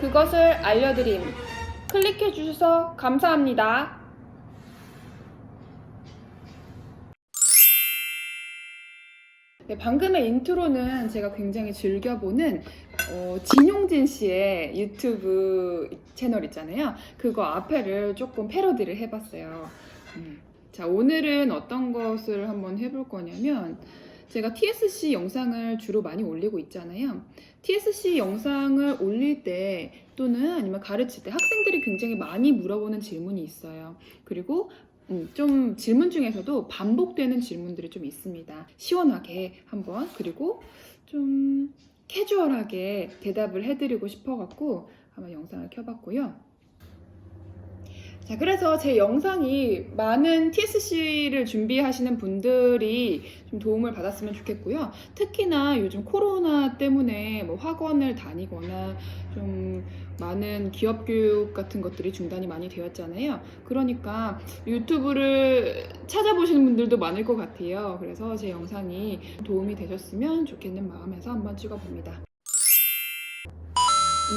그것을 알려드림. 클릭해주셔서 감사합니다. 네, 방금의 인트로는 제가 굉장히 즐겨보는 진용진 씨의 유튜브 채널 있잖아요. 그거 앞에를 조금 패러디를 해봤어요. 자, 오늘은 어떤 것을 한번 해볼 거냐면, 제가 TSC 영상을 주로 많이 올리고 있잖아요. TSC 영상을 올릴 때 또는 아니면 가르칠 때 학생들이 굉장히 많이 물어보는 질문이 있어요. 그리고 좀 질문 중에서도 반복되는 질문들이 좀 있습니다. 시원하게 한번, 그리고 좀 캐주얼하게 대답을 해드리고 싶어갖고 한번 영상을 켜봤고요. 자, 그래서 제 영상이 많은 TSC를 준비하시는 분들이 좀 도움을 받았으면 좋겠고요. 특히나 요즘 코로나 때문에 뭐 학원을 다니거나 좀 많은 기업 교육 같은 것들이 중단이 많이 되었잖아요. 그러니까 유튜브를 찾아보시는 분들도 많을 것 같아요. 그래서 제 영상이 도움이 되셨으면 좋겠는 마음에서 한번 찍어봅니다.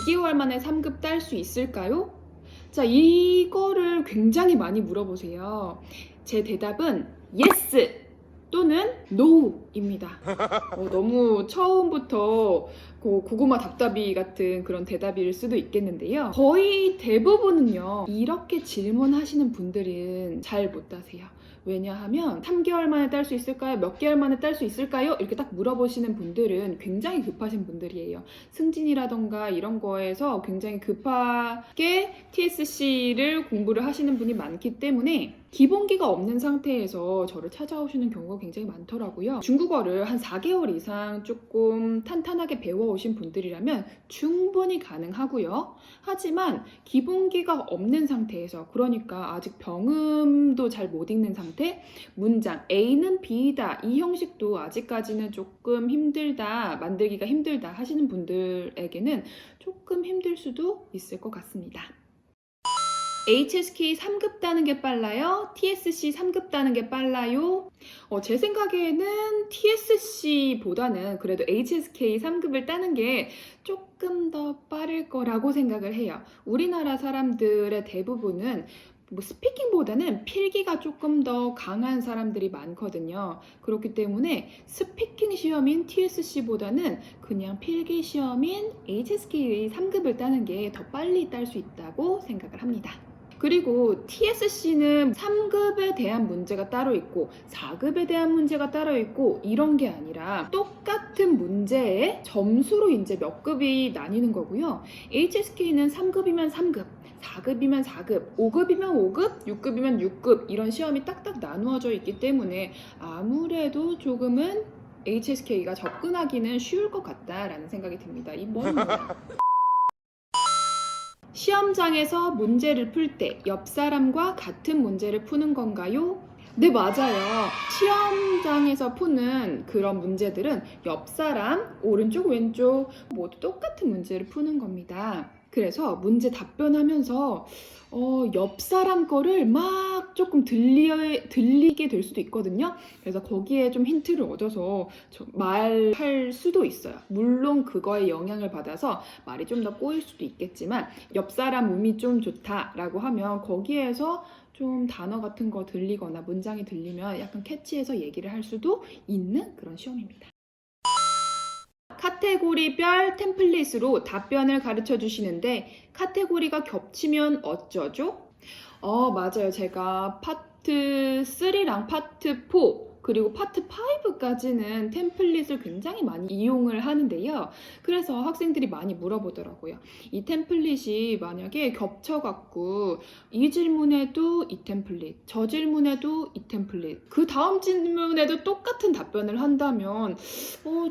2개월 만에 3급 딸 수 있을까요? 자, 이거를 굉장히 많이 물어보세요. 제 대답은 yes 또는 no입니다. 너무 처음부터 고구마 답답이 같은 그런 대답일 수도 있겠는데요. 거의 대부분은요, 이렇게 질문하시는 분들은 잘 못 따세요. 왜냐하면 3개월 만에 딸 수 있을까요? 몇 개월 만에 딸 수 있을까요? 이렇게 딱 물어보시는 분들은 굉장히 급하신 분들이에요. 승진이라던가 이런 거에서 굉장히 급하게 TSC를 공부를 하시는 분이 많기 때문에 기본기가 없는 상태에서 저를 찾아오시는 경우가 굉장히 많더라고요. 중국어를 한 4개월 이상 조금 탄탄하게 배워오신 분들이라면 충분히 가능하고요. 하지만 기본기가 없는 상태에서, 그러니까 아직 병음도 잘 못 읽는 상태, 문장 A는 B다, 이 형식도 아직까지는 조금 힘들다, 만들기가 힘들다 하시는 분들에게는 조금 힘들 수도 있을 것 같습니다. HSK 3급 따는 게 빨라요? TSC 3급 따는 게 빨라요? 제 생각에는 TSC보다는 그래도 HSK 3급을 따는 게 조금 더 빠를 거라고 생각을 해요. 우리나라 사람들의 대부분은 스피킹보다는 필기가 조금 더 강한 사람들이 많거든요. 그렇기 때문에 스피킹 시험인 TSC보다는 그냥 필기 시험인 HSK 3급을 따는 게 더 빨리 딸 수 있다고 생각을 합니다. 그리고 TSC는 3급에 대한 문제가 따로 있고 4급에 대한 문제가 따로 있고 이런 게 아니라 똑같은 문제의 점수로 이제 몇 급이 나뉘는 거고요. HSK는 3급이면 3급, 4급이면 4급, 5급이면 5급, 6급이면 6급 이런 시험이 딱딱 나누어져 있기 때문에 아무래도 조금은 HSK가 접근하기는 쉬울 것 같다라는 생각이 듭니다. 이 뭐입니다. 시험장에서 문제를 풀 때 옆 사람과 같은 문제를 푸는 건가요? 네, 맞아요. 시험장에서 푸는 그런 문제들은 옆 사람, 오른쪽, 왼쪽 모두 똑같은 문제를 푸는 겁니다. 그래서 문제 답변하면서 옆 사람 거를 막 조금 들리게 될 수도 있거든요. 그래서 거기에 좀 힌트를 얻어서 말할 수도 있어요. 물론 그거에 영향을 받아서 말이 좀 더 꼬일 수도 있겠지만 옆 사람 음이 좀 좋다라고 하면 거기에서 좀 단어 같은 거 들리거나 문장이 들리면 약간 캐치해서 얘기를 할 수도 있는 그런 시험입니다. 카테고리별 템플릿으로 답변을 가르쳐 주시는데 카테고리가 겹치면 어쩌죠? 맞아요. 제가 파트 3랑 파트 4 그리고 파트 5까지는 템플릿을 굉장히 많이 이용을 하는데요. 그래서 학생들이 많이 물어보더라고요. 이 템플릿이 만약에 겹쳐갖고 이 질문에도 이 템플릿, 저 질문에도 이 템플릿, 그 다음 질문에도 똑같은 답변을 한다면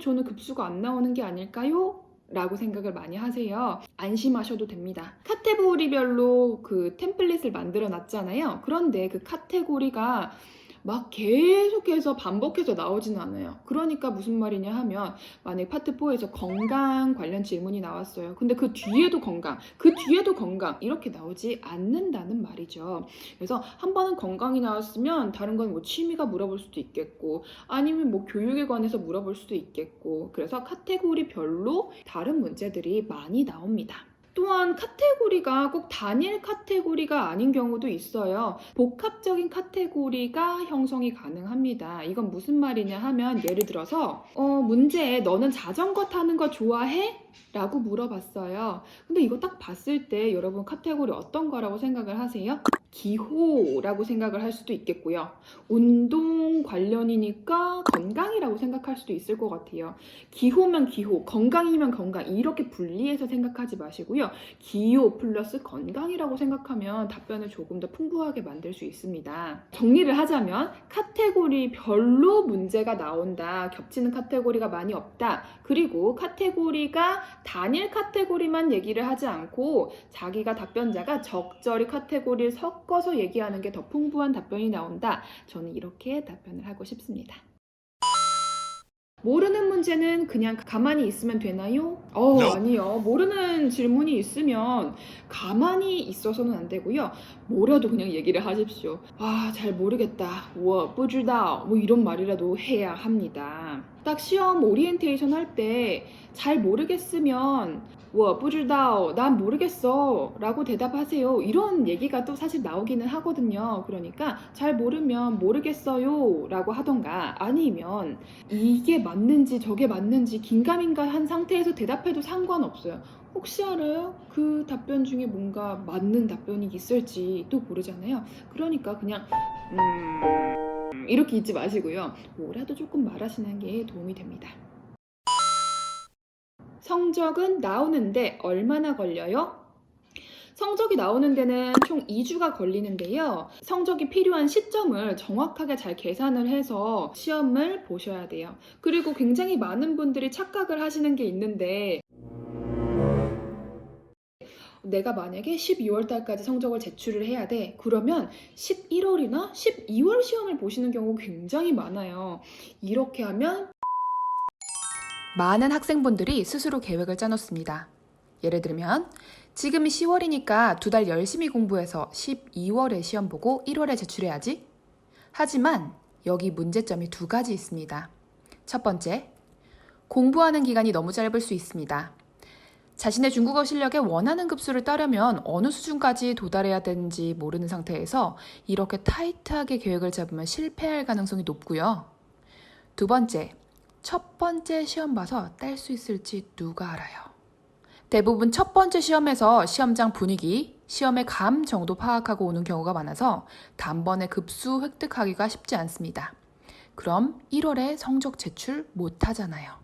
저는 급수가 안 나오는 게 아닐까요? 라고 생각을 많이 하세요. 안심하셔도 됩니다. 카테고리별로 그 템플릿을 만들어 놨잖아요. 그런데 그 카테고리가 막 계속해서 반복해서 나오진 않아요. 그러니까 무슨 말이냐 하면 만약 파트 4에서 건강 관련 질문이 나왔어요. 근데 그 뒤에도 건강, 그 뒤에도 건강 이렇게 나오지 않는다는 말이죠. 그래서 한 번은 건강이 나왔으면 다른 건 뭐 취미가 물어볼 수도 있겠고 아니면 뭐 교육에 관해서 물어볼 수도 있겠고 그래서 카테고리별로 다른 문제들이 많이 나옵니다. 또한 카테고리가 꼭 단일 카테고리가 아닌 경우도 있어요. 복합적인 카테고리가 형성이 가능합니다. 이건 무슨 말이냐 하면 예를 들어서 문제에 너는 자전거 타는 거 좋아해? 라고 물어봤어요. 근데 이거 딱 봤을 때 여러분 카테고리 어떤 거라고 생각을 하세요? 기호라고 생각을 할 수도 있겠고요. 운동 관련이니까 건강이라고 생각할 수도 있을 것 같아요. 기호면 기호, 건강이면 건강 이렇게 분리해서 생각하지 마시고요. 기호 플러스 건강이라고 생각하면 답변을 조금 더 풍부하게 만들 수 있습니다. 정리를 하자면 카테고리별로 문제가 나온다. 겹치는 카테고리가 많이 없다. 그리고 카테고리가 단일 카테고리만 얘기를 하지 않고 자기가 답변자가 적절히 카테고리를 섞어서 얘기하는 게 더 풍부한 답변이 나온다. 저는 이렇게 답변을 하고 싶습니다. 모르는 문제는 그냥 가만히 있으면 되나요? 아니요. 모르는 질문이 있으면 가만히 있어서는 안 되고요. 뭐라도 그냥 얘기를 하십시오. 잘 모르겠다. 我不知道. 뭐 이런 말이라도 해야 합니다. 딱 시험 오리엔테이션 할 때 잘 모르겠으면 我不知道, 난 모르겠어 라고 대답하세요. 이런 얘기가 또 사실 나오기는 하거든요. 그러니까 잘 모르면 모르겠어요 라고 하던가 아니면 이게 맞는지 저게 맞는지 긴가민가한 상태에서 대답해도 상관없어요. 혹시 알아요? 그 답변 중에 뭔가 맞는 답변이 있을지 또 모르잖아요. 그러니까 그냥 이렇게 잊지 마시고요. 뭐라도 조금 말하시는 게 도움이 됩니다. 성적은 나오는데 얼마나 걸려요? 성적이 나오는 데는 총 2주가 걸리는데요. 성적이 필요한 시점을 정확하게 잘 계산을 해서 시험을 보셔야 돼요. 그리고 굉장히 많은 분들이 착각을 하시는 게 있는데 내가 만약에 12월 달까지 성적을 제출을 해야 돼. 그러면 11월이나 12월 시험을 보시는 경우가 굉장히 많아요. 이렇게 하면 많은 학생분들이 스스로 계획을 짜놓습니다. 예를 들면 지금이 10월이니까 2달 열심히 공부해서 12월에 시험 보고 1월에 제출해야지. 하지만 여기 문제점이 2가지 있습니다. 첫 번째, 공부하는 기간이 너무 짧을 수 있습니다. 자신의 중국어 실력에 원하는 급수를 따려면 어느 수준까지 도달해야 되는지 모르는 상태에서 이렇게 타이트하게 계획을 잡으면 실패할 가능성이 높고요. 두 번째, 첫 번째 시험 봐서 딸 수 있을지 누가 알아요. 대부분 첫 번째 시험에서 시험장 분위기, 시험의 감 정도 파악하고 오는 경우가 많아서 단번에 급수 획득하기가 쉽지 않습니다. 그럼 1월에 성적 제출 못하잖아요.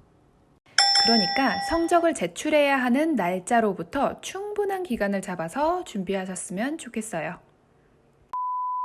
그러니까 성적을 제출해야 하는 날짜로부터 충분한 기간을 잡아서 준비하셨으면 좋겠어요.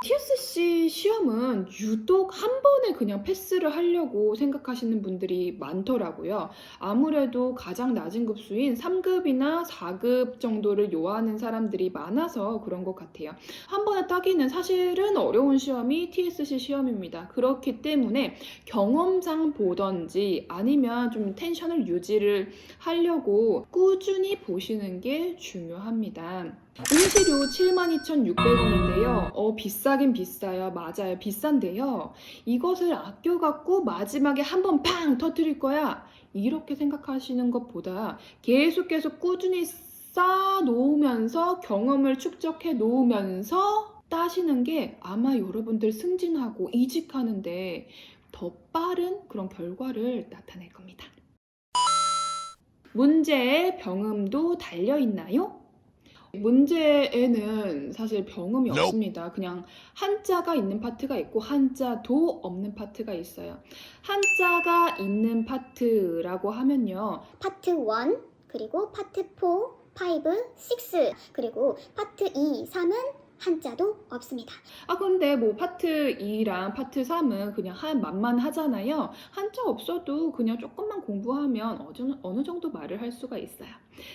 TSC 시험은 유독 한 번에 그냥 패스를 하려고 생각하시는 분들이 많더라고요. 아무래도 가장 낮은 급수인 3급이나 4급 정도를 요하는 사람들이 많아서 그런 것 같아요. 한 번에 따기는 사실은 어려운 시험이 TSC 시험입니다. 그렇기 때문에 경험상 보던지 아니면 좀 텐션을 유지를 하려고 꾸준히 보시는 게 중요합니다. 응시료 72,600원인데요. 비싸긴 비싸요. 맞아요. 비싼데요. 이것을 아껴갖고 마지막에 한 번 팡 터뜨릴 거야. 이렇게 생각하시는 것보다 계속 꾸준히 쌓아놓으면서 경험을 축적해 놓으면서 따시는 게 아마 여러분들 승진하고 이직하는데 더 빠른 그런 결과를 나타낼 겁니다. 문제에 병음도 달려있나요? 문제에는 사실 병음이 없습니다. 그냥 한자가 있는 파트가 있고 한자도 없는 파트가 있어요. 한자가 있는 파트라고 하면요. 파트 1, 그리고 파트 4, 5, 6, 그리고 파트 2, 3은 한자도 없습니다. 근데 뭐 파트 2랑 파트 3은 그냥 만만하잖아요. 한자 없어도 그냥 조금만 공부하면 어느 정도 말을 할 수가 있어요.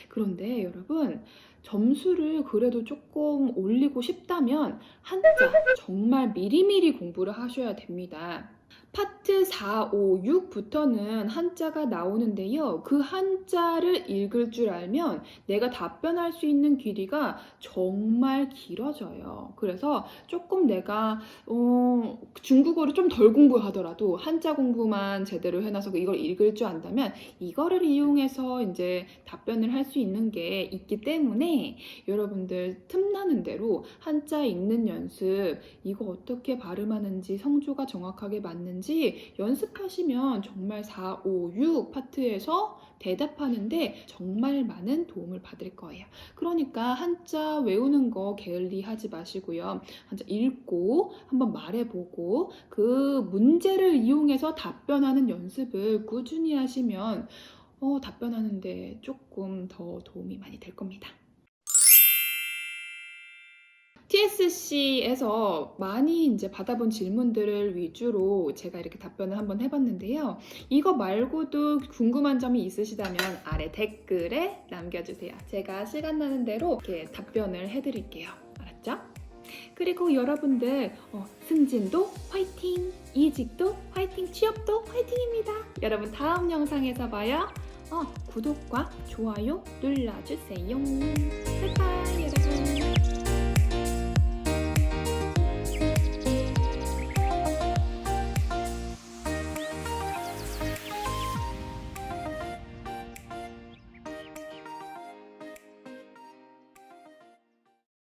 그런데 여러분 점수를 그래도 조금 올리고 싶다면 한자 정말 미리미리 공부를 하셔야 됩니다. 파트 4, 5, 6부터는 한자가 나오는데요. 그 한자를 읽을 줄 알면 내가 답변할 수 있는 길이가 정말 길어져요. 그래서 조금 내가 중국어를 좀 덜 공부하더라도 한자 공부만 제대로 해놔서 이걸 읽을 줄 안다면 이거를 이용해서 이제 답변을 할 수 있는 게 있기 때문에 여러분들 틈나는 대로 한자 읽는 연습, 이거 어떻게 발음하는지 성조가 정확하게 맞는지 연습하시면 정말 4, 5, 6 파트에서 대답하는데 정말 많은 도움을 받을 거예요. 그러니까 한자 외우는 거 게을리 하지 마시고요. 한자 읽고 한번 말해보고 그 문제를 이용해서 답변하는 연습을 꾸준히 하시면 답변하는데 조금 더 도움이 많이 될 겁니다. TSC에서 많이 이제 받아본 질문들을 위주로 제가 이렇게 답변을 한번 해봤는데요. 이거 말고도 궁금한 점이 있으시다면 아래 댓글에 남겨주세요. 제가 시간 나는 대로 이렇게 답변을 해드릴게요. 알았죠? 그리고 여러분들 승진도 화이팅! 이직도 화이팅! 취업도 화이팅입니다. 여러분 다음 영상에서 봐요. 구독과 좋아요 눌러주세요. 바이바이.